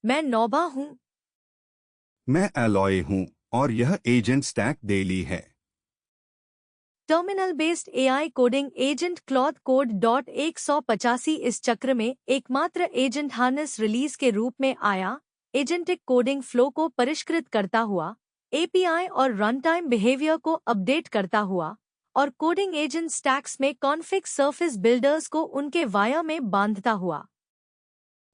मैं नौबा हूँ। मैं एलॉय हूँ और यह एजेंट स्टैक डेली है। Terminal based AI coding agent cloth code dot 185 इस चक्र में एकमात्र एजेंट हार्नेस रिलीज के रूप में आया। एजेंटिक कोडिंग फ्लो को परिष्कृत करता हुआ, एपीआई और रन टाइम बिहेवियर को अपडेट करता हुआ और कोडिंग एजेंट स्टैक्स में कॉन्फ़िग सर्फेस बिल्डर्स को उनके वाया में बांधता हुआ।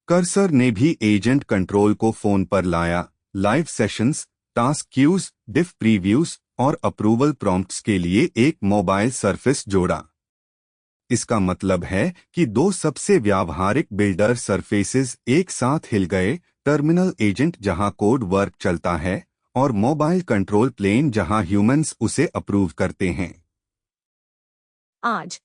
कर्सर ने भी एजेंट कंट्रोल को फोन पर लाया। लाइव सेशंस, टास्क क्यूज, डिफ प्रीव्यूज और अप्रूवल प्रॉम्प्ट्स के लिए एक मोबाइल सरफेस जोड़ा। इसका मतलब है कि दो सबसे व्यावहारिक बिल्डर सरफेसेस एक साथ हिल गए। टर्मिनल एजेंट जहां कोड वर्क चलता है और मोबाइल कंट्रोल प्लेन जहां ह्यूमंस उसे अप्रूव करते हैं। आज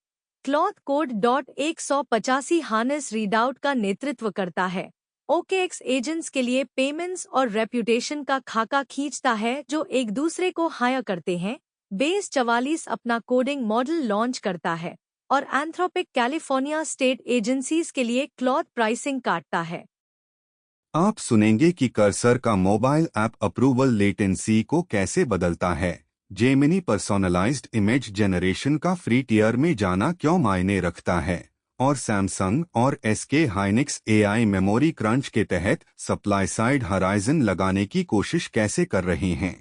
cloth code dot 185 harness readout का नेतृत्व करता है। ओकेएक्स एजेंट्स के लिए पेमेंट्स और रेप्यूटेशन का खाका खींचता है जो एक दूसरे को हायर करते हैं। बेस 44 अपना कोडिंग मॉडल लॉन्च करता है और एंथ्रोपिक कैलिफोर्निया स्टेट एजेंसीज के लिए क्लॉथ प्राइसिंग काटता है। आप सुनेंगे कि कर्सर का मोबाइल ऐप अप्रूवल लेटेंसी को कैसे बदलता है। जेमिनी पर्सोनलाइज्ड इमेज जनरेशन का फ्री टियर में जाना क्यों मायने रखता है, और सैमसंग और SK Hynix AI memory crunch के तहत सप्लाई साइड हराइजन लगाने की कोशिश कैसे कर रहे हैं।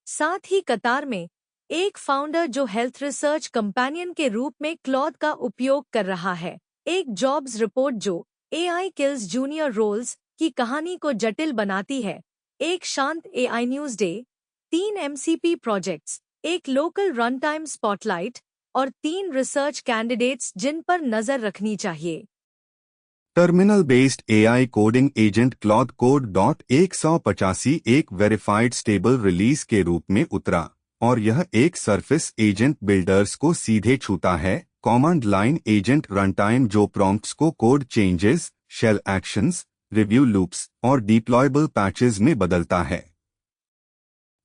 साथ ही कतार में एक फाउंडर जो हेल्थ रिसर्च कंपेनियन के रूप में क्लॉथ का उपयोग कर रहा है। एक जॉब्स रिपोर्ट जो एआई किल्स जूनियर रोल्स की कहानी को जटिल बनाती है। एक शांत AI news day, 3 MCP projects, एक लोकल रन टाइम स्पॉटलाइट और 3 रिसर्च कैंडिडेट्स जिन पर नजर रखनी चाहिए। Terminal based AI coding agent cloth code dot 185 एक वेरिफाइड स्टेबल रिलीज के रूप में उतरा और यह एक सरफेस एजेंट बिल्डर्स को सीधे छूता है। कमांड लाइन एजेंट रनटाइम जो प्रॉम्प्ट्स को code changes, shell actions, review loops और डिप्लॉयबल पैचेस में बदलता है।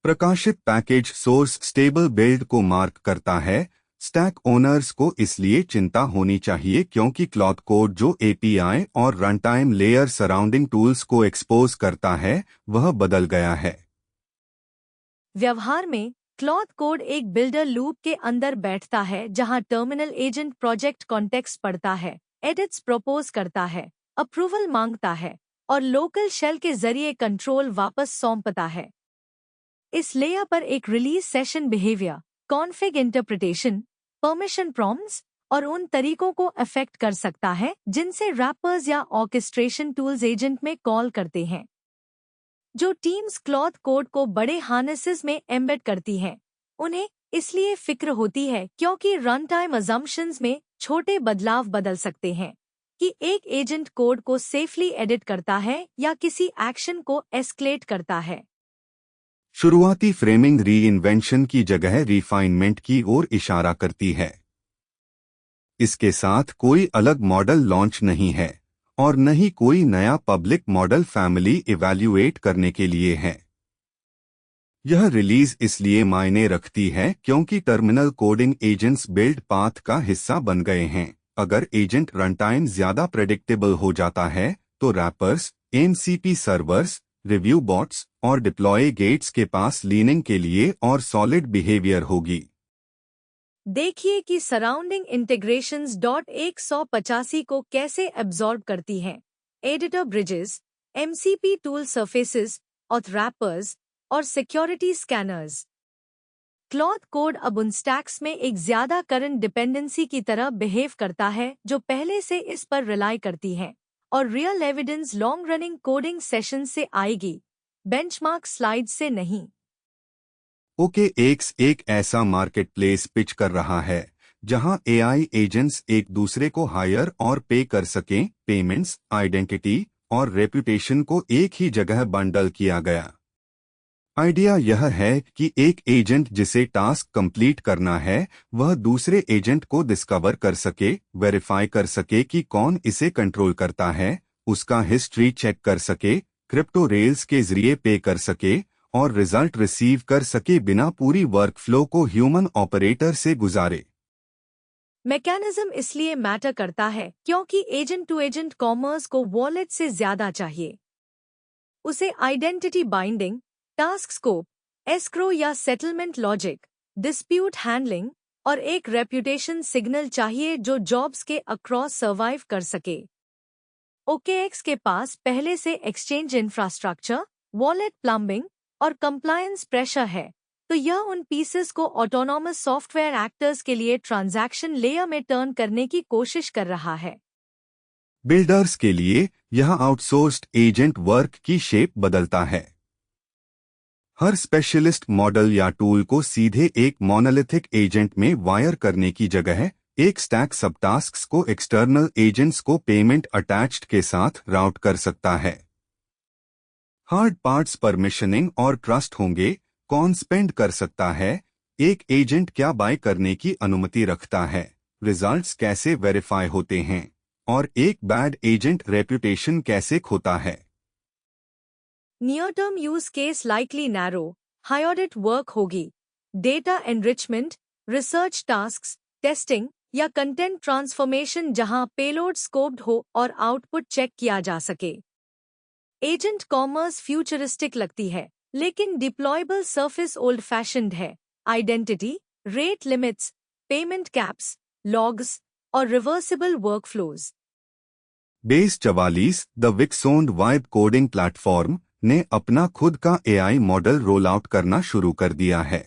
प्रकाशित पैकेज सोर्स स्टेबल बिल्ड को मार्क करता है। स्टैक ओनर्स को इसलिए चिंता होनी चाहिए क्योंकि क्लॉथ कोड जो एपीआई और रनटाइम लेयर सराउंडिंग टूल्स को एक्सपोज करता है वह बदल गया है। व्यवहार में क्लॉथ कोड एक बिल्डर लूप के अंदर बैठता है जहां टर्मिनल एजेंट प्रोजेक्ट कॉन्टेक्स्ट पढ़ता है, एडिट्स प्रपोज करता है, अप्रूवल मांगता है और लोकल शेल के जरिए कंट्रोल वापस सौंपता है। इस लेयर पर एक release session behaviour, config interpretation, permission prompts और उन तरीकों को अफेक्ट कर सकता है जिनसे रैपर्स या ऑर्केस्ट्रेशन टूल्स एजेंट में कॉल करते हैं। जो टीम्स क्लॉथ कोड को बड़े हार्नेसेस में एम्बेड करती हैं, उन्हें इसलिए फिक्र होती है क्योंकि रन टाइम अजम्पशंस में छोटे बदलाव बदल सकते हैं कि एक एजेंट कोड को सेफली एडिट करता है या किसी एक्शन को एस्केलेट करता है। शुरुआती फ्रेमिंग री-इन्वेंशन की जगह रिफाइनमेंट की ओर इशारा करती है। इसके साथ कोई अलग मॉडल लॉन्च नहीं है और न ही कोई नया पब्लिक मॉडल फैमिली इवैल्यूएट करने के लिए है। यह रिलीज इसलिए मायने रखती है क्योंकि terminal coding agents build path का हिस्सा बन गए हैं। अगर एजेंट रनटाइम ज्यादा प्रेडिक्टेबल हो जाता है तो rappers, MCP servers, review bots और डिप्लॉय गेट्स के पास लीनिंग के लिए और सॉलिड बिहेवियर होगी। देखिए कि सराउंडिंग इंटीग्रेशंस डॉट 185 को कैसे एब्जॉर्ब करती हैं। Editor bridges, MCP tool surfaces, auth rappers और सिक्योरिटी स्कैनर्स। क्लॉथ कोड अब उन स्टैक्स में एक ज्यादा करंट डिपेंडेंसी की तरह बिहेव करता है जो पहले से इस पर रिलाई करती हैं और real evidence long running coding session से आएगी, बेंचमार्क स्लाइड से नहीं। OKX एक ऐसा मार्केटप्लेस पिच कर रहा है जहां एआई एजेंट्स एक दूसरे को हायर और पे कर सकें। पेमेंट्स, आइडेंटिटी और रेपुटेशन को एक ही जगह बंडल किया गया। आइडिया यह है कि एक एजेंट जिसे टास्क कंप्लीट करना है वह दूसरे एजेंट को डिस्कवर कर सके, वेरीफाई कर सके कि कौन इसे कंट्रोल करता है, उसका हिस्ट्री चेक कर सके, क्रिप्टो रेल्स के जरिए पे कर सके और रिजल्ट रिसीव कर सके बिना पूरी वर्कफ्लो को ह्यूमन ऑपरेटर से गुजारे। मैकेनिज्म इसलिए मैटर करता है क्योंकि एजेंट टू एजेंट कॉमर्स को वॉलेट से ज्यादा चाहिए। उसे identity binding, task scope, escrow या सेटलमेंट लॉजिक, डिस्प्यूट हैंडलिंग और एक रेप्यूटेशन सिग्नल चाहिए जो जॉब्स के अक्रॉस सर्वाइव कर सके। OKX के पास पहले से एक्सचेंज इंफ्रास्ट्रक्चर, वॉलेट प्लम्बिंग और कंप्लायंस प्रेशर है, तो यह उन पीसेस को ऑटोनॉमस सॉफ्टवेयर एक्टर्स के लिए ट्रांजैक्शन लेयर में टर्न करने की कोशिश कर रहा है। बिल्डर्स के लिए यह आउटसोर्स्ड एजेंट वर्क की शेप बदलता है। हर स्पेशलिस्ट मॉडल या टूल को सीधे एक मोनोलिथिक एजेंट में वायर करने की जगह एक स्टैक सबटास्क्स को एक्सटर्नल एजेंट्स को पेमेंट अटैच्ड के साथ राउट कर सकता है। हार्ड पार्ट्स परमिशनिंग और ट्रस्ट होंगे। कौन स्पेंड कर सकता है, एक एजेंट क्या बाय करने की अनुमति रखता है, रिजल्ट्स कैसे वेरीफाई होते हैं और एक बैड एजेंट रेपुटेशन कैसे खोता है। Near term use case likely narrow, high audit work होगी। Data enrichment, research tasks, testing या कंटेंट ट्रांसफॉर्मेशन जहां पेलोड स्कोप्ड हो और आउटपुट चेक किया जा सके। एजेंट कॉमर्स फ्यूचरिस्टिक लगती है, लेकिन डिप्लॉयबल सर्फेस ओल्ड फैशन्ड है। Identity, rate limits, payment caps, logs और reversible workflows. Base 44 the Wix owned vibe coding platform ने अपना खुद का AI मॉडल रोल आउट करना शुरू कर दिया है।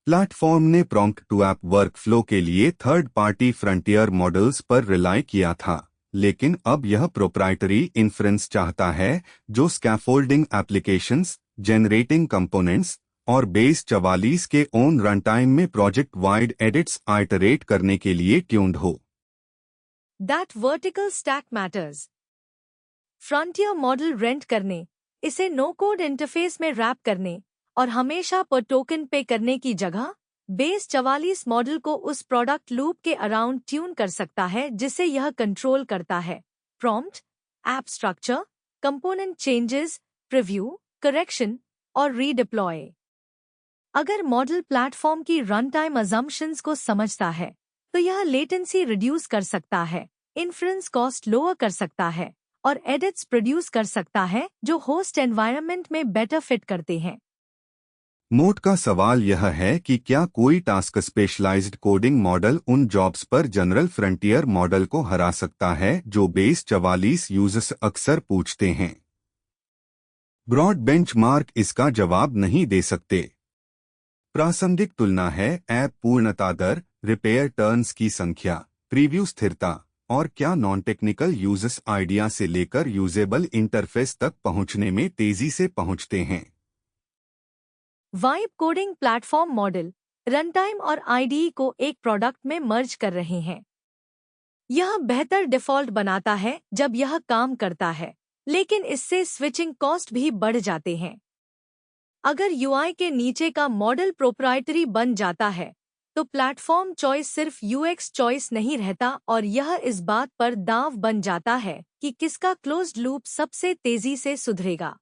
प्लेटफॉर्म ने प्रॉम्प्ट टू ऐप वर्कफ्लो के लिए थर्ड पार्टी फ्रंटियर मॉडल्स पर रिलाई किया था, लेकिन अब यह प्रोप्राइटरी इन्फ्रेंस चाहता है जो स्कैफोल्डिंग एप्लीकेशंस, जनरेटिंग कंपोनेंट्स और बेस 44 के ओन रनटाइम में प्रोजेक्ट वाइड एडिट्स आइटरेट करने के लिए ट्यून्ड हो। That vertical stack matters. Frontier model rent करने, इसे नो कोड इंटरफेस में रैप करने और हमेशा पर टोकन पे करने की जगह बेस 44 मॉडल को उस प्रोडक्ट लूप के अराउंड ट्यून कर सकता है जिसे यह कंट्रोल करता है। Prompt, app structure, component changes, preview, correction और रीडिप्लॉय। अगर मॉडल प्लेटफॉर्म की रन टाइम अजम्पशंस को समझता है तो यह लेटेंसी रिड्यूस कर सकता है, इन्फ्रेंस कॉस्ट लोअर कर सकता है और एडिट्स प्रोड्यूस कर सकता है जो होस्ट एनवायरनमेंट में बेटर फिट करते हैं। मोट का सवाल यह है कि क्या कोई टास्क स्पेशलाइज्ड कोडिंग मॉडल उन जॉब्स पर जनरल फ्रंटियर मॉडल को हरा सकता है जो बेस 44 यूजर्स अक्सर पूछते हैं। ब्रॉड बेंचमार्क इसका जवाब नहीं दे सकते। प्रासंगिक तुलना है ऐप पूर्णता दर, रिपेयर टर्न्स की संख्या, प्रीव्यू स्थिरता और क्या नॉन टेक्निकल यूजर्स आइडिया से लेकर यूजेबल इंटरफेस तक पहुंचने में तेजी से पहुंचते हैं। Vibe coding platform model runtime और आईडीई को एक प्रोडक्ट में मर्ज कर रहे हैं। यह बेहतर डिफ़ॉल्ट बनाता है जब यह काम करता है, लेकिन इससे स्विचिंग कॉस्ट भी बढ़ जाते हैं। अगर यूआई के नीचे का मॉडल प्रोप्राइटरी बन जाता है तो प्लेटफॉर्म चॉइस सिर्फ यूएक्स चॉइस नहीं रहता और यह इस बात पर दांव बन जाता है कि किसका क्लोज्ड लूप सबसे तेजी से सुधरेगा।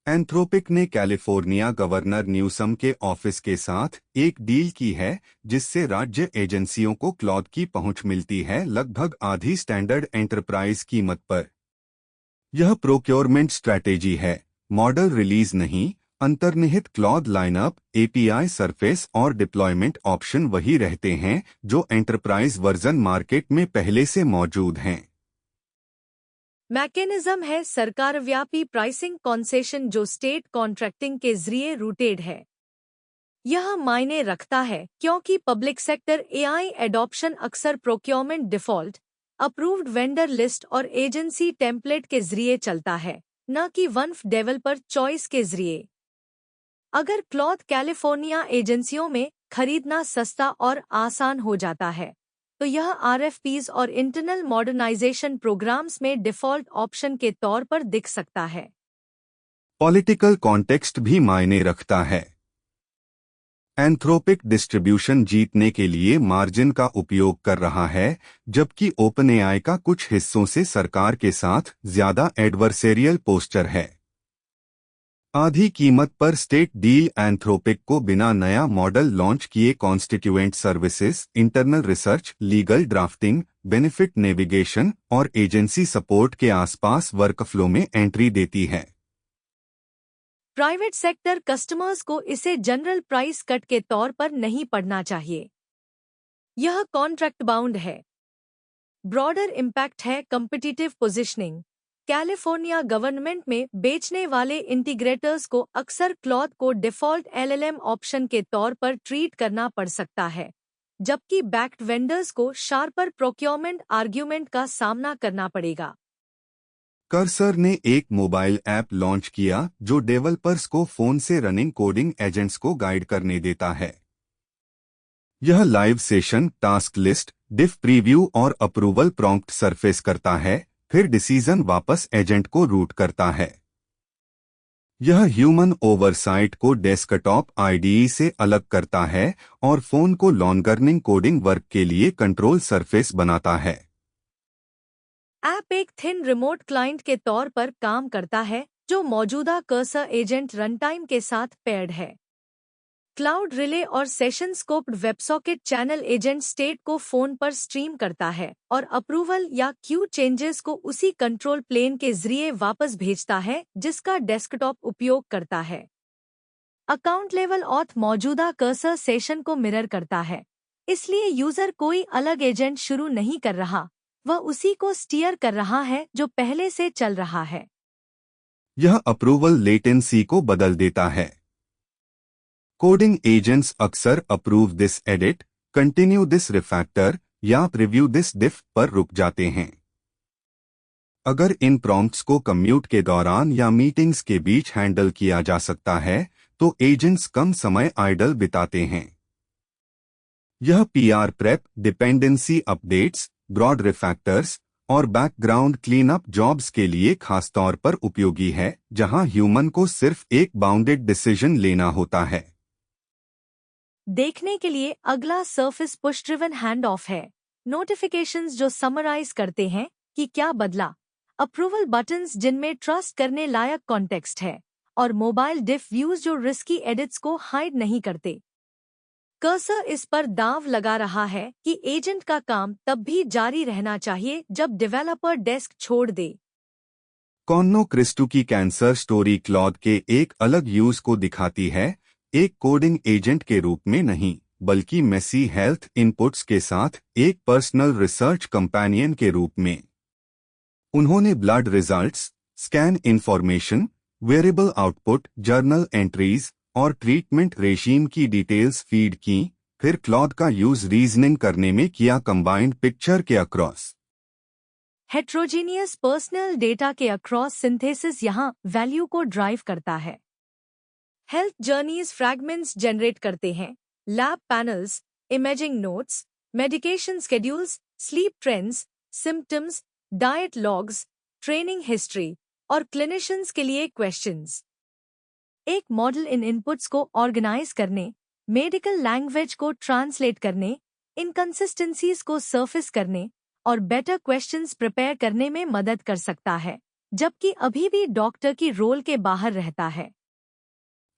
एंथ्रोपिक ने कैलिफोर्निया गवर्नर न्यूसम के ऑफिस के साथ एक डील की है जिससे राज्य एजेंसियों को क्लॉद की पहुंच मिलती है लगभग आधी स्टैंडर्ड एंटरप्राइज कीमत पर। यह प्रोक्योरमेंट स्ट्रैटेजी है, मॉडल रिलीज नहीं। अंतर्निहित क्लॉद लाइनअप, एपीआई सरफेस और डिप्लॉयमेंट ऑप्शन वही रहते हैं जो एंटरप्राइज वर्जन मार्केट में पहले से मौजूद हैं। मैकेनिज्म है सरकारव्यापी प्राइसिंग कॉन्सेशन जो स्टेट कॉन्ट्रैक्टिंग के जरिए रूटेड है। यह मायने रखता है क्योंकि पब्लिक सेक्टर एआई एडॉप्शन अक्सर procurement default, approved vendor list और एजेंसी टेम्पलेट के जरिए चलता है, न कि वन्फ डेवलपर चॉइस के जरिए। अगर क्लॉद कैलिफोर्निया एजेंसियों में खरीदना सस्ता और आसान हो जाता है तो यह आरएफपीज और इंटरनल मॉडर्नाइजेशन प्रोग्राम्स में डिफ़ॉल्ट ऑप्शन के तौर पर दिख सकता है। पॉलिटिकल कॉन्टेक्स्ट भी मायने रखता है। एंथ्रोपिक डिस्ट्रीब्यूशन जीतने के लिए मार्जिन का उपयोग कर रहा है, जबकि ओपनएआई का कुछ हिस्सों से सरकार के साथ ज्यादा एडवर्सेरियल पोस्चर है। आधी कीमत पर स्टेट डील। एंथ्रोपिक को बिना नया मॉडल लॉन्च किए constituent services, internal research, legal drafting, benefit navigation और एजेंसी सपोर्ट के आसपास वर्कफ्लो में एंट्री देती है। प्राइवेट सेक्टर कस्टमर्स को इसे जनरल प्राइस कट के तौर पर नहीं पढ़ना चाहिए। यह कॉन्ट्रैक्ट बाउंड है। ब्रॉडर इम्पैक्ट है कॉम्पिटिटिव पोजीशनिंग। कैलिफोर्निया गवर्नमेंट में बेचने वाले इंटीग्रेटर्स को अक्सर क्लॉथ को डिफॉल्ट एलएलएम ऑप्शन के तौर पर ट्रीट करना पड़ सकता है, जबकि बैक्ड वेंडर्स को शार्पर प्रोक्योरमेंट आर्ग्यूमेंट का सामना करना पड़ेगा। कर्सर ने एक मोबाइल ऐप लॉन्च किया जो डेवलपर्स को फोन से रनिंग कोडिंग एजेंट्स को गाइड करने देता है। यह लाइव सेशन, टास्क लिस्ट, डिफ प्रीव्यू और अप्रूवल प्रॉम्प्ट सरफेस करता है, फिर डिसीजन वापस एजेंट को रूट करता है। यह ह्यूमन ओवरसाइट को डेस्कटॉप आईडीई से अलग करता है और फोन को लॉन्ग-रनिंग कोडिंग वर्क के लिए कंट्रोल सरफेस बनाता है। ऐप एक थिन रिमोट क्लाइंट के तौर पर काम करता है जो मौजूदा कर्सर एजेंट रनटाइम के साथ पेयर्ड है। क्लाउड रिले और session scoped WebSocket channel agent state को फोन पर स्ट्रीम करता है और अप्रूवल या क्यू चेंजेस को उसी कंट्रोल प्लेन के जरिए वापस भेजता है जिसका डेस्कटॉप उपयोग करता है। अकाउंट लेवल ऑथ मौजूदा कर्सर सेशन को मिरर करता है, इसलिए यूजर कोई अलग एजेंट शुरू नहीं कर रहा, वह उसी को स्टीयर कर रहा है जो पहले से चल रहा है। यह अप्रूवल लेटेंसी को बदल देता है। कोडिंग एजेंट्स अक्सर approve this edit, continue this refactor या प्रीव्यू दिस डिफ पर रुक जाते हैं। अगर इन प्रॉम्प्ट्स को कम्यूट के दौरान या मीटिंग्स के बीच हैंडल किया जा सकता है तो एजेंट्स कम समय आइडल बिताते हैं। यह PR prep, dependency updates, broad refactors और बैकग्राउंड क्लीनअप जॉब्स के लिए खासतौर पर उपयोगी है, जहां ह्यूमन को सिर्फ एक बाउंडेड डिसीजन लेना होता है। देखने के लिए अगला surface push driven hand of है। नोटिफिकेशंस जो समराइज करते हैं कि क्या बदला, अप्रूवल बटन्स जिनमें ट्रस्ट करने लायक कॉन्टेक्स्ट है, और मोबाइल डिफ व्यूज जो रिस्की एडिट्स को हाइड नहीं करते। कर्सर इस पर दांव लगा रहा है कि एजेंट का काम तब भी जारी रहना चाहिए जब डेवलपर डेस्क छोड़ दे। कॉन्नो क्रिस्टो की कैंसर स्टोरी क्लॉड के एक अलग यूज को दिखाती है, एक कोडिंग एजेंट के रूप में नहीं, बल्कि मेसी हेल्थ इनपुट्स के साथ एक पर्सनल रिसर्च कंपेनियन के रूप में। उन्होंने blood results, scan information, variable output, journal entries और ट्रीटमेंट रेजीम की डिटेल्स फीड की, फिर क्लॉड का यूज रीजनिंग करने में किया कंबाइंड पिक्चर के अक्रॉस। हेट्रोजीनियस पर्सनल डेटा के अक्रॉस सिंथेसिस यहाँ वैल्यू को ड्राइव करता है। हेल्थ जर्नीज फ्रैगमेंट्स जनरेट करते हैं, lab panels, imaging notes, medication schedules, sleep trends, symptoms, diet logs, training history और क्लिनिशियंस के लिए क्वेश्चंस। एक मॉडल इन इनपुट्स को ऑर्गेनाइज करने, मेडिकल लैंग्वेज को ट्रांसलेट करने, इनकंसिस्टेंसीज को सरफेस करने और बेटर क्वेश्चंस प्रिपेयर करने में मदद कर सकता है, जबकि अभी भी डॉक्टर की रोल के बाहर रहता है।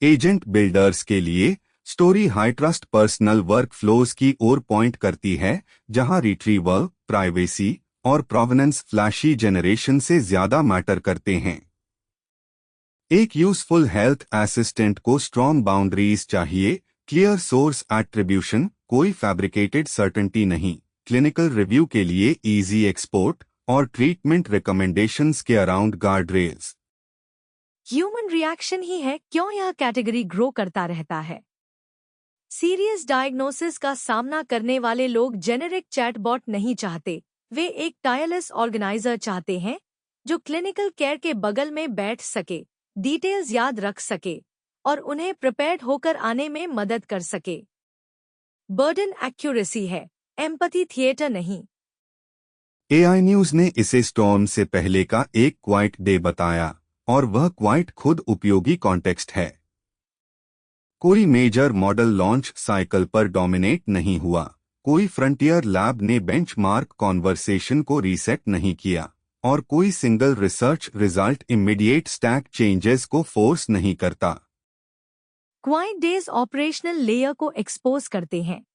एजेंट बिल्डर्स के लिए story high trust personal work flows की ओर पॉइंट करती है, जहां रिट्रीवल, प्राइवेसी और प्रोवेनेंस फ्लैशी जनरेशन से ज्यादा मैटर करते हैं। एक यूजफुल हेल्थ असिस्टेंट को स्ट्रॉन्ग बाउंड्रीज चाहिए, क्लियर सोर्स एट्रीब्यूशन, कोई फैब्रिकेटेड सर्टेनिटी नहीं, क्लिनिकल रिव्यू के लिए इजी एक्सपोर्ट और ट्रीटमेंट रिकमेंडेशंस के around guardrails. Human reaction ही है क्यों यह कैटेगरी ग्रो करता रहता है। सीरियस डायग्नोसिस का सामना करने वाले लोग जेनेरिक चैटबॉट नहीं चाहते, वे एक टायरलेस ऑर्गेनाइजर चाहते हैं जो क्लिनिकल केयर के बगल में बैठ सके, डिटेल्स याद रख सके और उन्हें प्रिपेयर्ड होकर आने में मदद कर सके। बर्डन एक्यूरेसी है, एम्पैथी थिएटर नहीं। एआई न्यूज ने इसे स्टॉर्म से पहले का एक क्वाइट डे बताया, और वह क्वाइट खुद उपयोगी कॉन्टेक्स्ट है। कोई मेजर मॉडल लॉन्च साइकिल पर डोमिनेट नहीं हुआ, कोई फ्रंटियर लैब ने बेंचमार्क कॉन्वर्सेशन को रीसेट नहीं किया, और कोई single research result immediate stack changes को फोर्स नहीं करता। क्वाइट डेज ऑपरेशनल लेयर को एक्सपोज करते हैं।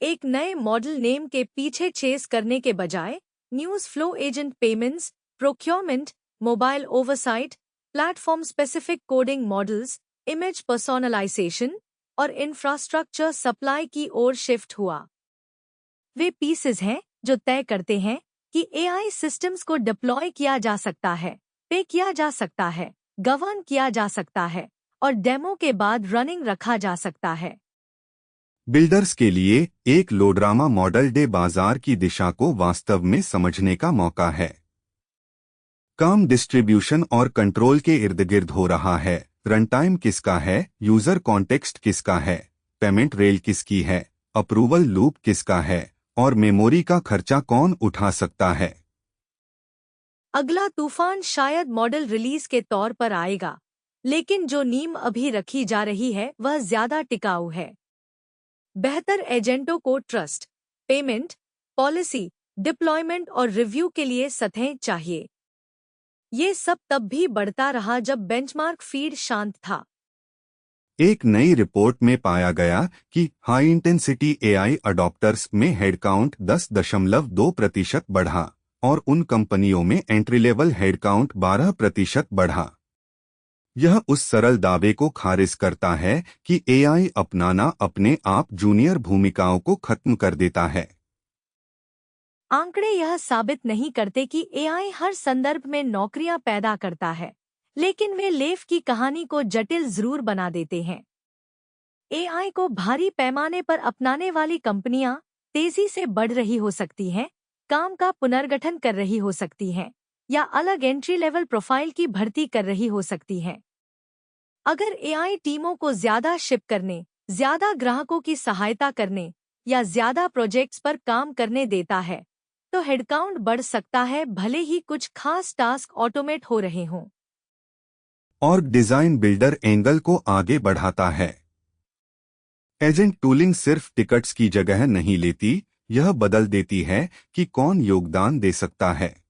एक नए मॉडल नेम के पीछे चेस करने के बजाय news flow agent payments, procurement, mobile oversight, platform specific coding models, image personalisation और इंफ्रास्ट्रक्चर सप्लाई की ओर शिफ्ट हुआ। वे पीसेस हैं जो तय करते हैं कि एआई सिस्टम्स को डिप्लॉय किया जा सकता है, पे किया जा सकता है, गवर्न किया जा सकता है और डेमो के बाद रनिंग रखा जा सकता है। बिल्डर्स के लिए एक लोड्रामा मॉडल डे बाजार की दिशा को वास्तव में समझने का मौका है। काम डिस्ट्रीब्यूशन और कंट्रोल के इर्द गिर्द हो रहा है। रन टाइम किसका है, यूजर कॉन्टेक्स्ट किसका है, पेमेंट रेल किसकी है, अप्रूवल लूप किसका है और मेमोरी का खर्चा कौन उठा सकता है। अगला तूफान शायद मॉडल रिलीज के तौर पर आएगा, लेकिन जो नींव अभी रखी जा रही है वह ज्यादा टिकाऊ है। बेहतर एजेंटों को ट्रस्ट, पेमेंट, पॉलिसी, डिप्लॉयमेंट और रिव्यू के लिए सतहें चाहिए। ये सब तब भी बढ़ता रहा जब बेंचमार्क फीड शांत था। एक नई रिपोर्ट में पाया गया कि हाई इंटेंसिटी एआई अडॉप्टर्स में हेडकाउंट 10.2% बढ़ा और उन कंपनियों में एंट्री लेवल हेडकाउंट 12% बढ़ा। यह उस सरल दावे को खारिज करता है कि एआई अपनाना अपने आप जूनियर भूमिकाओं को खत्म कर देता है। आंकड़े यह साबित नहीं करते कि एआई हर संदर्भ में नौकरियां पैदा करता है, लेकिन वे लेफ की कहानी को जटिल जरूर बना देते हैं। एआई को भारी पैमाने पर अपनाने वाली कंपनियां तेजी से बढ़ रही हो सकती हैं, काम का पुनर्गठन कर रही हो सकती हैं, या अलग एंट्री लेवल प्रोफाइल की भर्ती कर रही हो सकती हैं। अगर एआई टीमों को ज्यादा शिप करने, ज्यादा ग्राहकों की सहायता करने या ज्यादा प्रोजेक्ट्स पर काम करने देता है, तो हेडकाउंट बढ़ सकता है, भले ही कुछ खास टास्क ऑटोमेट हो रहे हों। और डिजाइन बिल्डर एंगल को आगे बढ़ाता है। एजेंट टूलिंग सिर्फ टिकट्स की जगह नहीं लेती, यह बदल देती है कि कौन योगदान दे सकता है।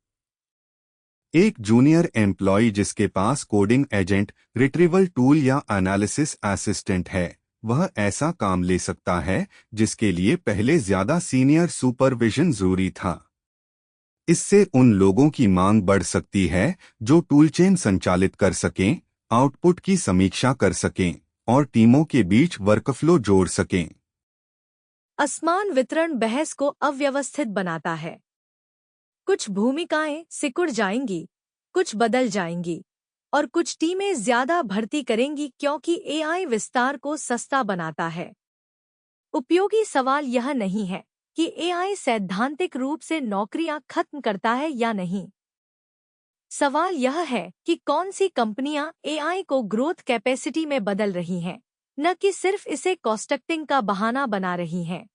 एक जूनियर एम्प्लॉय जिसके पास कोडिंग एजेंट, रिट्रीवल टूल या एनालिसिस असिस्टेंट है, वह ऐसा काम ले सकता है जिसके लिए पहले ज्यादा सीनियर सुपरविजन जरूरी था। इससे उन लोगों की मांग बढ़ सकती है जो टूलचेन संचालित कर सकें, आउटपुट की समीक्षा कर सकें और टीमों के बीच वर्कफ्लो जोड़ सकें। असमान वितरण बहस को अव्यवस्थित बनाता है। कुछ भूमिकाएं सिकुड़ जाएंगी, कुछ बदल जाएंगी और कुछ टीमें ज्यादा भर्ती करेंगी क्योंकि एआई विस्तार को सस्ता बनाता है। उपयोगी सवाल यह नहीं है कि एआई सैद्धांतिक रूप से नौकरियां खत्म करता है या नहीं। सवाल यह है कि कौन सी कंपनियां एआई को ग्रोथ कैपेसिटी में बदल रही हैं, न कि सिर्फ इसे कॉस्टकटिंग का बहाना बना रही हैं।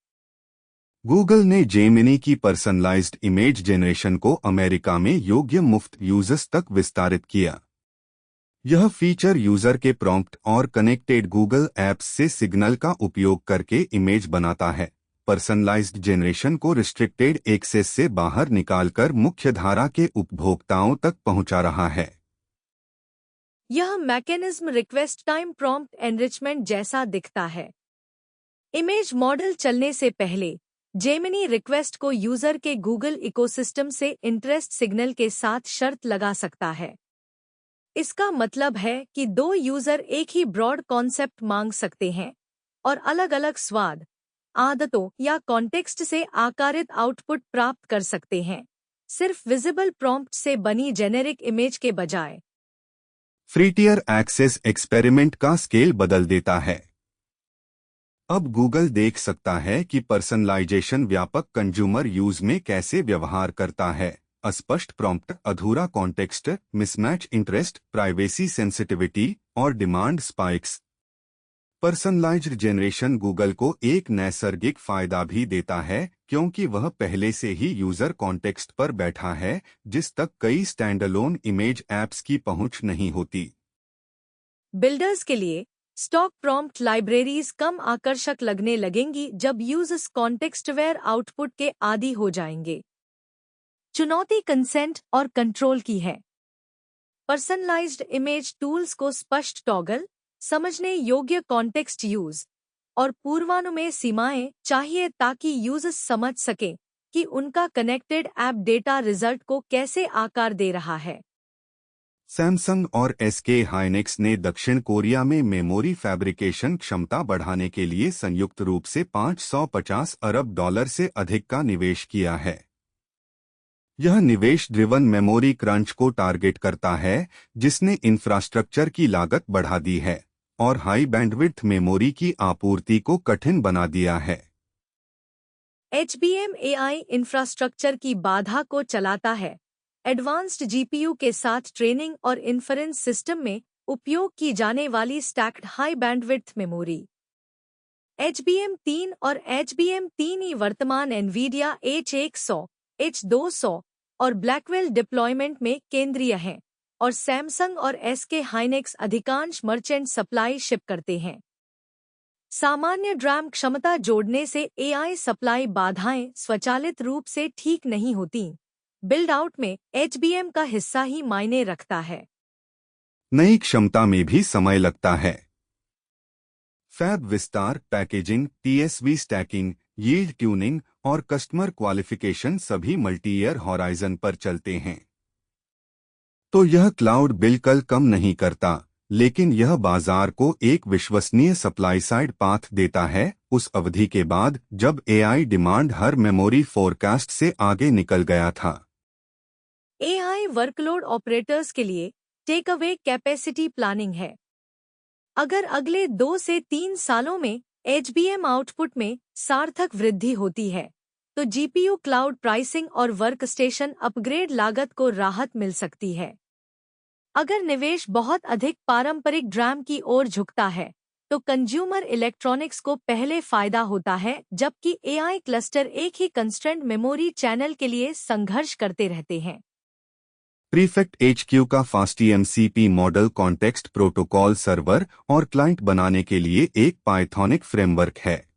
गूगल ने जेमिनी की पर्सनलाइज्ड इमेज जनरेशन को अमेरिका में योग्य मुफ्त यूजर्स तक विस्तारित किया। यह फीचर यूजर के प्रॉम्प्ट और कनेक्टेड गूगल ऐप्स से सिग्नल का उपयोग करके इमेज बनाता है। पर्सनलाइज्ड जनरेशन को रिस्ट्रिक्टेड एक्सेस से बाहर निकालकर मुख्यधारा के उपभोक्ताओं तक पहुंचा रहा है। यह mechanism request time prompt enrichment जैसा दिखता है। इमेज मॉडल चलने से पहले जेमिनी रिक्वेस्ट को यूजर के गूगल इकोसिस्टम से इंटरेस्ट सिग्नल के साथ शर्त लगा सकता है। इसका मतलब है कि दो यूजर एक ही ब्रॉड कॉन्सेप्ट मांग सकते हैं और अलग-अलग स्वाद, आदतों या कॉन्टेक्स्ट से आकारित आउटपुट प्राप्त कर सकते हैं, सिर्फ विजिबल प्रॉम्प्ट से बनी जेनेरिक इमेज के बजाय। फ्रीटियर एक्सेस एक्सपेरिमेंट का स्केल बदल देता है। अब गूगल देख सकता है कि पर्सनलाइजेशन व्यापक कंज्यूमर यूज में कैसे व्यवहार करता है। अस्पष्ट प्रॉम्प्ट, अधूरा context, mismatch interest, privacy sensitivity और demand spikes. Personalised generation Google को एक नैसर्गिक फायदा भी देता है क्योंकि वह पहले से ही यूजर कॉन्टेक्स्ट पर बैठा है जिस तक कई स्टैंडअलोन इमेज ऐप्स की पहुंच नहीं होती। बिल्डर्स के लिए स्टॉक प्रॉम्प्ट लाइब्रेरीज कम आकर्षक लगने लगेंगी जब यूजर्स कॉन्टेक्स्ट अवेयर आउटपुट के आदी हो जाएंगे। चुनौती कंसेंट और कंट्रोल की है। पर्सनलाइज्ड इमेज टूल्स को स्पष्ट टॉगल, समझने योग्य कॉन्टेक्स्ट यूज और पूर्वानुमेय सीमाएं चाहिए ताकि यूजर्स समझ सकें कि उनका कनेक्टेड ऐप डेटा रिजल्ट को कैसे आकार दे रहा है। सैमसंग और एसके हाइनेक्स ने दक्षिण कोरिया में मेमोरी फैब्रिकेशन क्षमता बढ़ाने के लिए संयुक्त रूप से $550 अरब से अधिक का निवेश किया है। यह निवेश ड्रिवन मेमोरी क्रंच को टारगेट करता है, जिसने इंफ्रास्ट्रक्चर की लागत बढ़ा दी है और हाई बैंडविड्थ मेमोरी की आपूर्ति को कठिन बना दिया है। HBM AI इंफ्रास्ट्रक्चर की बाधा को चलाता है। एडवांस्ड GPU के साथ ट्रेनिंग और इन्फरेंस सिस्टम में उपयोग की जाने वाली stacked high bandwidth memory HBM3 और HBM3E वर्तमान एनवीडिया H100, H200 और ब्लैकवेल डिप्लॉयमेंट में केंद्रीय हैं और सैमसंग और एसके हाइनेक्स अधिकांश मर्चेंट सप्लाई शिप करते हैं। सामान्य ड्रैम क्षमता जोड़ने से AI सप्लाई बाधाएं स्वचालित रूप से ठीक नहीं होती। बिल्ड आउट में HBM का हिस्सा ही मायने रखता है। नई क्षमता में भी समय लगता है। फैब विस्तार, packaging, TSV stacking, yield tuning और कस्टमर क्वालिफिकेशन सभी मल्टी-ईयर हॉराइजन पर चलते हैं। तो यह क्लाउड बिल कल कम नहीं करता, लेकिन यह बाजार को एक विश्वसनीय सप्लाई साइड पाथ देता है उस अवधि के बाद जब AI डिमांड हर मेमोरी फोरकास्ट से आगे निकल गया था। AI वर्कलोड ऑपरेटर्स के लिए टेक अवे कैपेसिटी प्लानिंग है। अगर अगले 2 से 3 सालों में HBM आउटपुट में सार्थक वृद्धि होती है, तो GPU क्लाउड प्राइसिंग और वर्कस्टेशन अपग्रेड लागत को राहत मिल सकती है। अगर निवेश बहुत अधिक पारंपरिक ड्रैम की ओर झुकता है, तो कंज्यूमर इलेक्ट्रॉनिक्स को पहले फायदा होता है, जबकि AI क्लस्टर एक ही कंस्ट्रेंट मेमोरी चैनल के लिए संघर्ष करते रहते हैं। प्रीफेक्ट HQ का FastEMCP model context protocol server और क्लाइंट बनाने के लिए एक पाइथॉनिक फ्रेमवर्क है।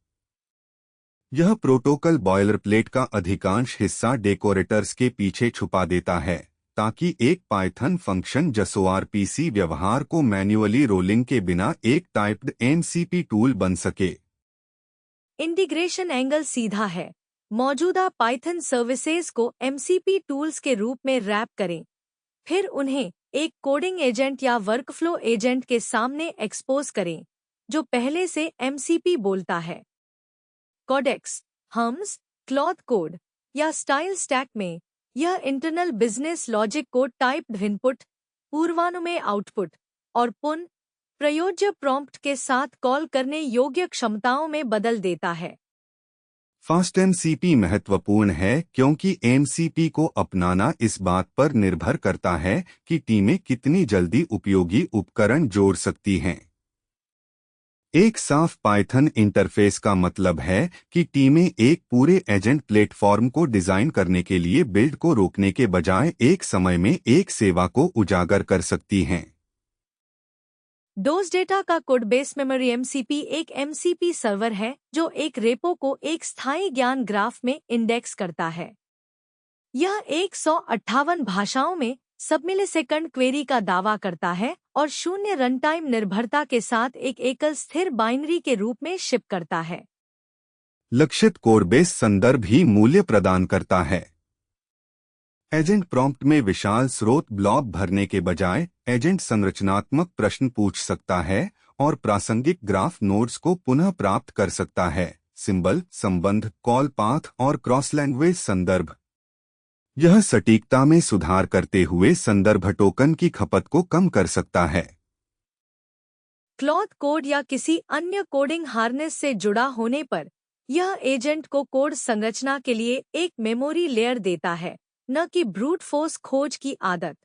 यह प्रोटोकॉल बॉयलरप्लेट का अधिकांश हिस्सा डेकोरेटर्स के पीछे छुपा देता है, ताकि एक पाइथन फंक्शन JSONRPC व्यवहार को मैन्युअली रोलिंग के बिना एक टाइप्ड MCP टूल बन सके। इंटीग्रेशन एंगल सीधा है। मौजूदा पाइथन सर्विसेज को MCP टूल्स के रूप में रैप करें, फिर उन्हें एक कोडिंग एजेंट या वर्कफ्लो एजेंट के सामने एक्सपोज करें, जो पहले से MCP बोलता है। कोडेक्स, हम्स, क्लॉथ कोड या स्टाइल स्टैक में यह इंटरनल बिजनेस लॉजिक को टाइप्ड इनपुट, पूर्वानुमेय आउटपुट और पुन प्रयोज्य प्रॉम्प्ट के साथ कॉल करने योग्य क्षमताओं में बदल देता है। FastMCP महत्वपूर्ण है क्योंकि MCP को अपनाना इस बात पर निर्भर करता है कि टीमें कितनी जल्दी उपयोगी उपकरण जोड़ सकती हैं। एक साफ पाइथन इंटरफेस का मतलब है कि टीमें एक पूरे एजेंट प्लेटफॉर्म को डिजाइन करने के लिए बिल्ड को रोकने के बजाय एक समय में एक सेवा को उजागर कर सकती हैं। डोज डेटा का कोड बेस मेमोरी MCP एक MCP सर्वर है जो एक रेपो को एक स्थायी ज्ञान ग्राफ में इंडेक्स करता है। यह 158 भाषाओं में सब मिलीसेकंड क्वेरी का दावा करता है और शून्य रनटाइम निर्भरता के साथ एक एकल स्थिर बाइनरी के रूप में शिप करता है। लक्षित कोड बेस संदर्भ ही मूल्य प्रदान करता है। एजेंट प्रॉम्प्ट में विशाल स्रोत ब्लॉक भरने के बजाय एजेंट संरचनात्मक प्रश्न पूछ सकता है और प्रासंगिक ग्राफ नोड्स को पुनः प्राप्त कर सकता है। सिंबल, संबंध, कॉल पाथ और क्रॉस लैंग्वेज संदर्भ। यह सटीकता में सुधार करते हुए संदर्भ टोकन की खपत को कम कर सकता है। क्लॉथ कोड या किसी अन्य कोडिंग हार्नेस से जुड़ा होने पर यह एजेंट को कोड संरचना के लिए एक मेमोरी लेयर देता है, न कि ब्रूट फोर्स खोज की आदत।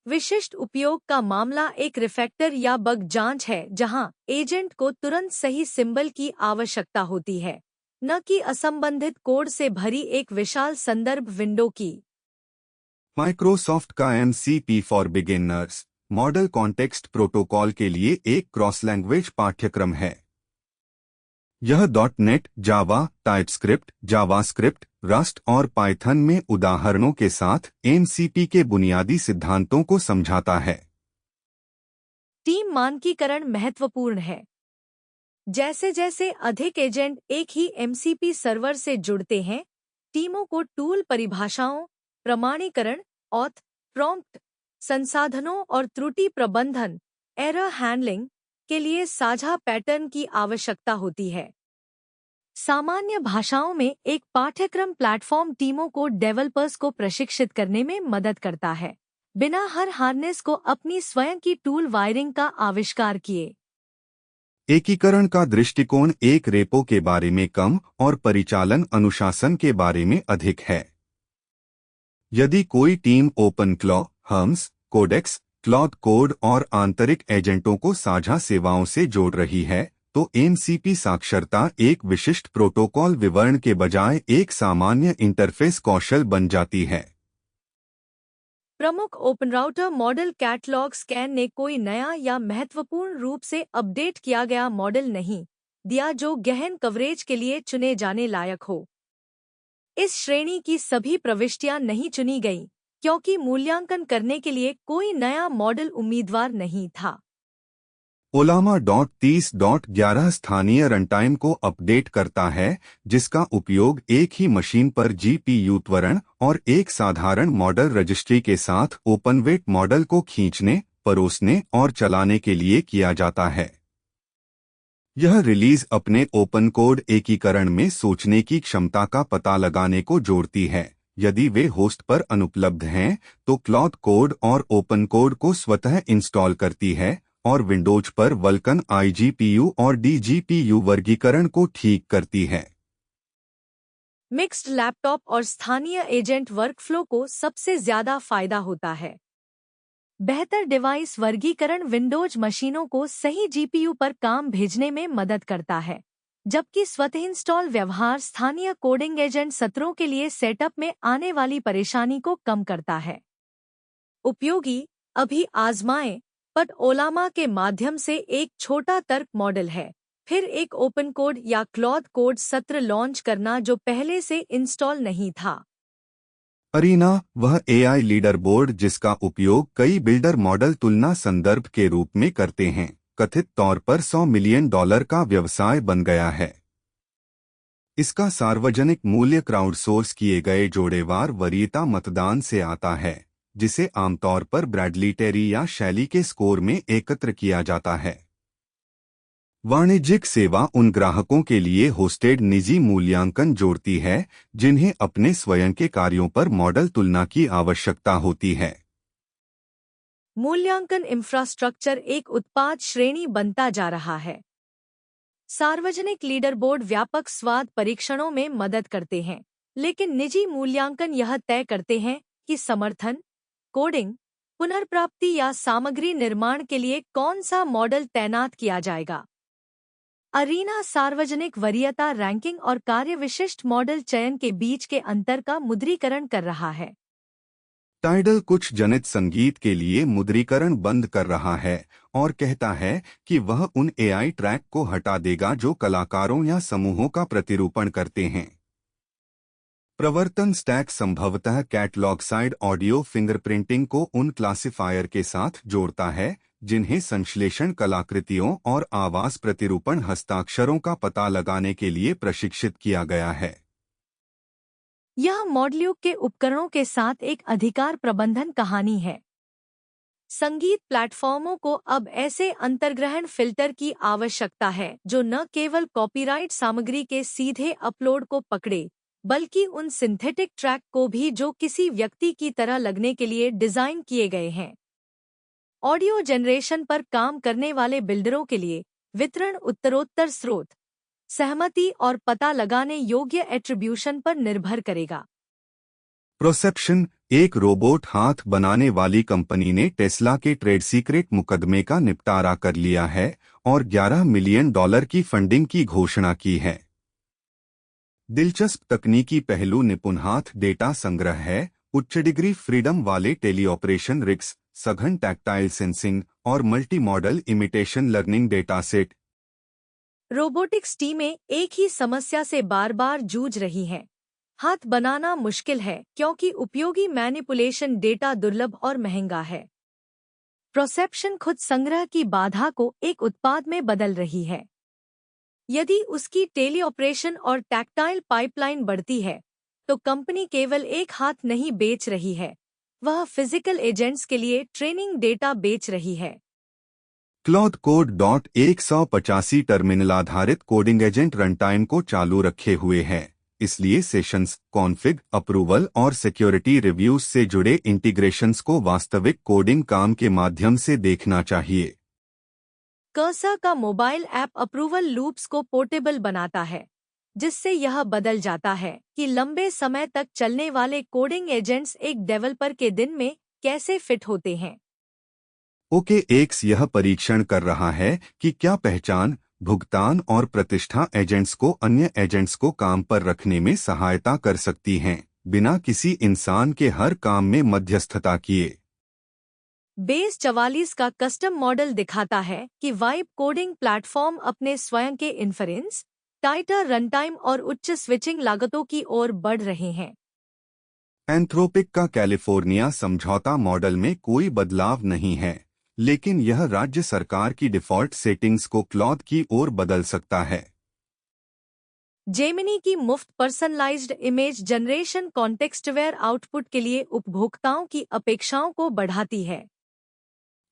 विशिष्ट उपयोग का मामला एक रिफैक्टर या बग जांच है, जहां एजेंट को तुरंत सही सिंबल की आवश्यकता होती है, न कि असंबंधित कोड से भरी एक विशाल संदर्भ विंडो की। माइक्रोसॉफ्ट का MCP for beginners model context protocol के लिए एक क्रॉस लैंग्वेज पाठ्यक्रम है। यह .NET, जावा, टाइपस्क्रिप्ट, जावास्क्रिप्ट, रस्ट और पाइथन में उदाहरणों के साथ MCP के बुनियादी सिद्धांतों को समझाता है। टीम मानकीकरण महत्वपूर्ण है। जैसे जैसे अधिक एजेंट एक ही MCP सर्वर से जुड़ते हैं, टीमों को टूल परिभाषाओं, प्रमाणीकरण, ऑथ, प्रॉम्प्ट, संसाधनों और त्रुटि प्रबंधन, एरर हैंडलिंग के लिए साझा पैटर्न की आवश्यकता होती है। सामान्य भाषाओं में एक पाठ्यक्रम प्लेटफॉर्म टीमों को डेवलपर्स को प्रशिक्षित करने में मदद करता है, बिना हर हार्नेस को अपनी स्वयं की टूल वायरिंग का आविष्कार किए। एकीकरण का दृष्टिकोण एक रेपो के बारे में कम और परिचालन अनुशासन के बारे में अधिक है। यदि कोई टीम ओपनक्लॉ, हम्स, कोडेक्स, क्लॉड कोड और आंतरिक एजेंटों को साझा सेवाओं से जोड़ रही है, तो MCP साक्षरता एक विशिष्ट प्रोटोकॉल विवरण के बजाय एक सामान्य इंटरफेस कौशल बन जाती है। प्रमुख ओपनराउटर मॉडल कैटलॉग स्कैन ने कोई नया या महत्वपूर्ण रूप से अपडेट किया गया मॉडल नहीं दिया जो गहन कवरेज के लिए चुने जाने लायक हो। इस श्रेणी की सभी प्रविष्टियां नहीं चुनी गईं, क्योंकि मूल्यांकन करने के लिए कोई नया मॉडल उम्मीदवार नहीं था। ओलामा .30.11 स्थानीय रनटाइम को अपडेट करता है, जिसका उपयोग एक ही मशीन पर GPU त्वरण और एक साधारण मॉडल रजिस्ट्री के साथ ओपनवेट मॉडल को खींचने, परोसने और चलाने के लिए किया जाता है। यह रिलीज अपने ओपन कोड एकीकरण में सोचने की क्षमता का पता लगाने को जोड़ती है। यदि वे होस्ट पर अनुपलब्ध हैं, तो क्लॉड कोड और ओपन कोड को स्वतः इंस्टॉल करती है और विंडोज पर वल्कन iGPU और DGPU वर्गीकरण को ठीक करती है। मिक्स्ड लैपटॉप और स्थानीय एजेंट वर्कफ्लो को सबसे ज्यादा फायदा होता है। बेहतर डिवाइस वर्गीकरण विंडोज मशीनों को सही GPU पर काम भेजने में मदद करता है, जबकि स्वतः इंस्टॉल व्यवहार स्थानीय कोडिंग एजेंट सत्रों के लिए सेटअप में आने वाली परेशानी को कम करता है। उपयोगी अभी आजमाएं, बट ओलामा के माध्यम से एक छोटा तर्क मॉडल है, फिर एक ओपन कोड या क्लॉड कोड सत्र लॉन्च करना जो पहले से इंस्टॉल नहीं था। अरीना वह AI लीडर बोर्ड जिसका उपयोग कई बिल्डर मॉडल तुलना संदर्भ के रूप में करते हैं, कथित तौर पर $100 मिलियन का व्यवसाय बन गया है। इसका सार्वजनिक मूल्य क्राउडसोर्स किए गए जोड़ेवार वरीयता मतदान से आता है, जिसे आमतौर पर ब्रैडली टेरी या शैली के स्कोर में एकत्र किया जाता है। वाणिज्यिक सेवा उन ग्राहकों के लिए होस्टेड निजी मूल्यांकन जोड़ती है जिन्हें अपने स्वयं के कार्यों पर मॉडल तुलना की आवश्यकता होती है। मूल्यांकन इंफ्रास्ट्रक्चर एक उत्पाद श्रेणी बनता जा रहा है। सार्वजनिक लीडर बोर्ड व्यापक स्वाद परीक्षणों में मदद करते हैं, लेकिन निजी मूल्यांकन यह तय करते हैं कि समर्थन, कोडिंग, पुनर्प्राप्ति या सामग्री निर्माण के लिए कौन सा मॉडल तैनात किया जाएगा। अरीना सार्वजनिक वरीयता रैंकिंग और कार्य विशिष्ट मॉडल चयन के बीच के अंतर का मुद्रीकरण कर रहा है। टाइडल कुछ जनित संगीत के लिए मुद्रीकरण बंद कर रहा है और कहता है कि वह उन AI ट्रैक को हटा देगा जो कलाकारों या समूहों का प्रतिरूपण करते हैं। प्रवर्तन स्टैक संभवतः कैटलॉग साइड ऑडियो फिंगरप्रिंटिंग को उन क्लासिफायर के साथ जोड़ता है जिन्हें संश्लेषण कलाकृतियों और आवाज प्रतिरूपण हस्ताक्षरों का पता लगाने के लिए प्रशिक्षित किया गया है। यह मॉडल्यूक के उपकरणों के साथ एक अधिकार प्रबंधन कहानी है। संगीत प्लेटफॉर्मों को अब ऐसे अंतर्ग्रहण फिल्टर की आवश्यकता है जो न केवल कॉपीराइट सामग्री के सीधे अपलोड को पकड़े, बल्कि उन सिंथेटिक ट्रैक को भी जो किसी व्यक्ति की तरह लगने के लिए डिजाइन किए गए हैं। ऑडियो जनरेशन पर काम करने वाले बिल्डरों के लिए वितरण उत्तरोत्तर स्रोत, सहमति और पता लगाने योग्य एट्रीब्यूशन पर निर्भर करेगा। प्रोसेप्शन एक रोबोट हाथ बनाने वाली कंपनी ने टेस्ला के ट्रेड सीक्रेट मुकदमे का निपटारा कर लिया है और $11 मिलियन की फंडिंग की घोषणा की है। दिलचस्प तकनीकी पहलू निपुण हाथ डेटा संग्रह है, उच्च डिग्री फ्रीडम वाले टेलीऑपरेशन रिग्स, सघन टैक्टाइल सेंसिंग और multi modal imitation learning dataset. Robotics टीमें एक ही समस्या से बार बार जूझ रही हैं। हाथ बनाना मुश्किल है क्योंकि उपयोगी मैनिपुलेशन डेटा दुर्लभ और महंगा है। प्रोसेप्शन खुद संग्रह की बाधा को एक उत्पाद में बदल रही है। यदि उसकी टेली ऑपरेशन और टैक्टाइल पाइपलाइन बढ़ती है, तो कंपनी केवल एक हाथ नहीं बेच रही है, वह फिजिकल एजेंट्स के लिए ट्रेनिंग डेटा बेच रही है। क्लॉड कोड 185 टर्मिनल आधारित कोडिंग एजेंट रनटाइम को चालू रखे हुए है, इसलिए सेशंस, कॉन्फ़िग, अप्रूवल और सिक्योरिटी रिव्यूज से जुड़े इंटीग्रेशंस को वास्तविक कोडिंग काम के माध्यम से देखना चाहिए। कर्सर का मोबाइल ऐप अप्रूवल लूप्स को पोर्टेबल बनाता है, जिससे यह बदल जाता है कि लंबे समय तक चलने वाले कोडिंग एजेंट्स एक डेवलपर के दिन में कैसे फिट होते हैं। OKX यह परीक्षण कर रहा है कि क्या पहचान, भुगतान और प्रतिष्ठा एजेंट्स को अन्य एजेंट्स को काम पर रखने में सहायता कर सकती हैं, बिना किसी इंसान के हर काम में मध्यस्थता किए। बेस 44 का कस्टम मॉडल दिखाता है कि वाइब कोडिंग प्लेटफॉर्म अपने स्वयं के इन्फरेंस, टाइटर रनटाइम और उच्च स्विचिंग लागतों की ओर बढ़ रहे हैं। एंथ्रोपिक का कैलिफोर्निया समझौता मॉडल में कोई बदलाव नहीं है, लेकिन यह राज्य सरकार की डिफ़ॉल्ट सेटिंग्स को क्लॉड की ओर बदल सकता है। जेमिनी की मुफ्त पर्सनलाइज्ड इमेज जनरेशन कॉन्टेक्स्टवेयर आउटपुट के लिए उपभोक्ताओं की अपेक्षाओं को बढ़ाती है।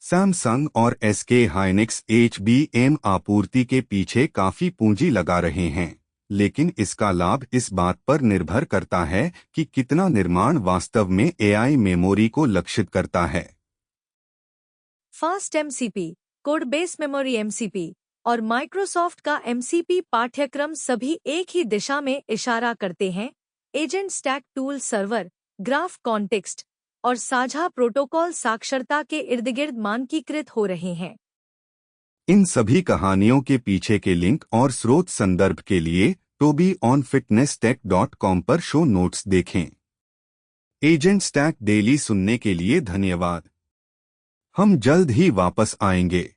सैमसंग और SK हाइनिक्स HBM आपूर्ति के पीछे काफी पूंजी लगा रहे हैं, लेकिन इसका लाभ इस बात पर निर्भर करता है कि कितना निर्माण वास्तव में AI मेमोरी को लक्षित करता है। Fast MCP, code base memory MCP और माइक्रोसॉफ्ट का MCP पाठ्यक्रम सभी एक ही दिशा में इशारा करते हैं। Agent stack tool server, graph context और साझा प्रोटोकॉल साक्षरता के इर्दगिर्द मानकीकृत हो रहे हैं। इन सभी कहानियों के पीछे के लिंक और स्रोत संदर्भ के लिए tobyonfitnesstech.com पर शो नोट्स देखें। एजेंट स्टैक डेली सुनने के लिए धन्यवाद। हम जल्द ही वापस आएंगे।